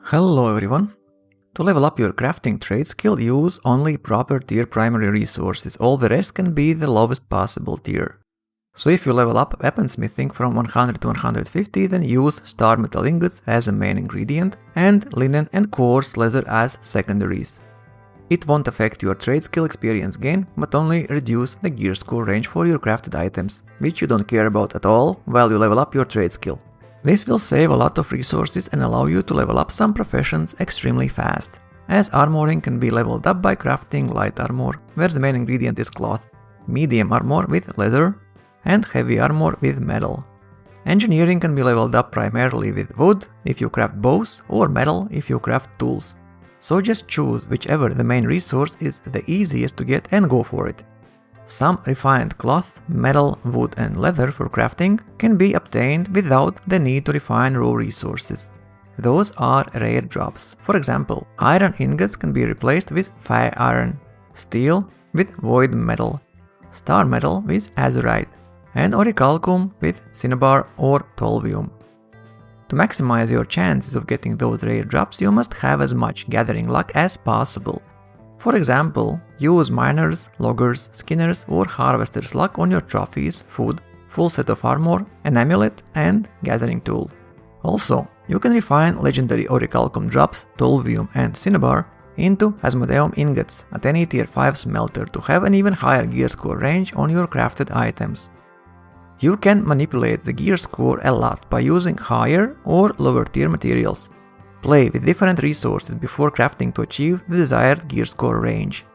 Hello everyone! To level up your crafting trade skill, use only proper tier primary resources, all the rest can be the lowest possible tier. So if you level up weaponsmithing from 100 to 150, then use star metal ingots as a main ingredient and linen and coarse leather as secondaries. It won't affect your trade skill experience gain, but only reduce the gear score range for your crafted items, which you don't care about at all while you level up your trade skill. This will save a lot of resources and allow you to level up some professions extremely fast, as armoring can be leveled up by crafting light armor, where the main ingredient is cloth, medium armor with leather, and heavy armor with metal. Engineering can be leveled up primarily with wood if you craft bows, or metal if you craft tools. So just choose whichever the main resource is the easiest to get and go for it. Some refined cloth, metal, wood and leather for crafting can be obtained without the need to refine raw resources. Those are rare drops. For example, iron ingots can be replaced with fire iron, steel with void metal, star metal with azurite, and orichalcum with cinnabar or tolvium. To maximize your chances of getting those rare drops, you must have as much gathering luck as possible. For example, use miners, loggers, skinners or harvesters luck on your trophies, food, full set of armor, an amulet and gathering tool. Also, you can refine legendary orichalcum drops, tolvium and cinnabar into Asmodeum ingots at any tier 5 smelter to have an even higher gear score range on your crafted items. You can manipulate the gear score a lot by using higher or lower tier materials. Play with different resources before crafting to achieve the desired gear score range.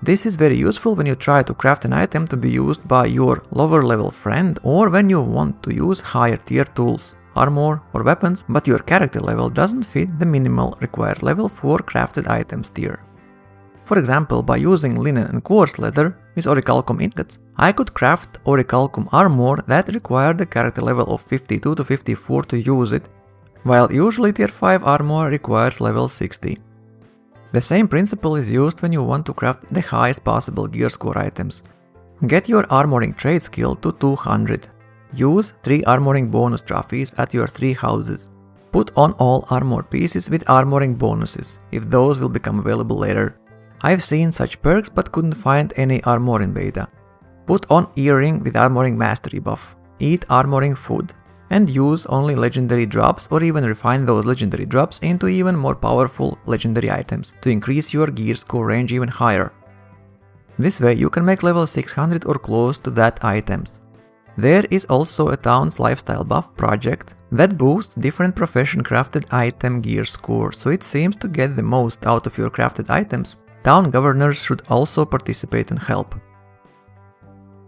This is very useful when you try to craft an item to be used by your lower level friend, or when you want to use higher tier tools, armor or weapons, but your character level doesn't fit the minimal required level for crafted items tier. For example, by using linen and coarse leather with orichalcum ingots, I could craft orichalcum armor that required the character level of 52 to 54 to use it, while usually tier 5 armor requires level 60. The same principle is used when you want to craft the highest possible gear score items. Get your armoring trade skill to 200. Use 3 armoring bonus trophies at your 3 houses. Put on all armor pieces with armoring bonuses, if those will become available later. I've seen such perks but couldn't find any armor in beta. Put on earring with armoring mastery buff. Eat armoring food. And use only legendary drops or even refine those legendary drops into even more powerful legendary items to increase your gear score range even higher. This way you can make level 600 or close to that items. There is also a town's lifestyle buff project that boosts different profession crafted item gear score, so it seems to get the most out of your crafted items. Town governors should also participate and help.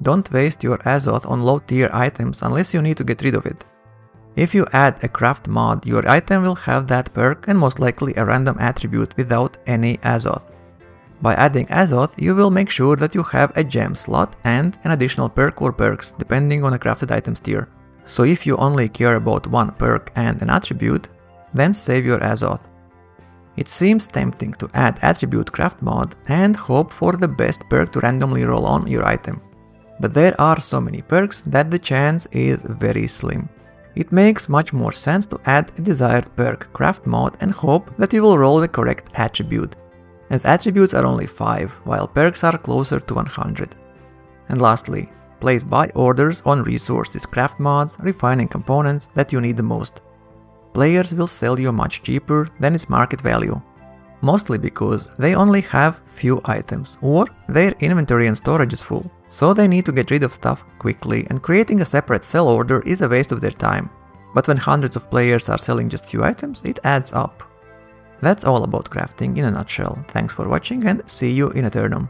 Don't waste your Azoth on low tier items unless you need to get rid of it. If you add a craft mod, your item will have that perk and most likely a random attribute without any Azoth. By adding Azoth, you will make sure that you have a gem slot and an additional perk or perks depending on a crafted items tier. So if you only care about one perk and an attribute, then save your Azoth. It seems tempting to add attribute craft mod and hope for the best perk to randomly roll on your item. But there are so many perks that the chance is very slim. It makes much more sense to add a desired perk craft mod and hope that you will roll the correct attribute, as attributes are only 5, while perks are closer to 100. And lastly, place buy orders on resources, craft mods, refining components that you need the most. Players will sell you much cheaper than its market value, mostly because they only have few items or their inventory and storage is full, so they need to get rid of stuff quickly, and creating a separate sell order is a waste of their time. But when hundreds of players are selling just few items, it adds up. That's all about crafting in a nutshell. Thanks for watching and see you in Aeternum.